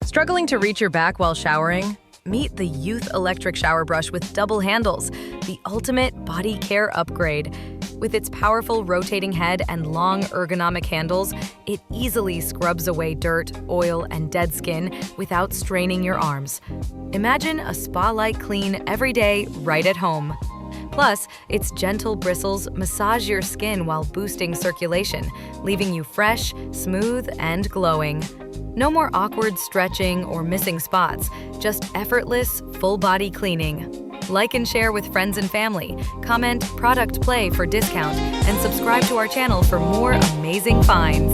Struggling to reach your back while showering? Meet the Youth Electric Shower Brush with double handles, the ultimate body care upgrade. With its powerful rotating head and long ergonomic handles, it easily scrubs away dirt, oil, and dead skin without straining your arms. Imagine a spa-like clean every day right at home. Plus, its gentle bristles massage your skin while boosting circulation, leaving you fresh, smooth, and glowing. No more awkward stretching or missing spots, just effortless, full-body cleaning. Like and share with friends and family, comment "Product Play" for discount, and subscribe to our channel for more amazing finds.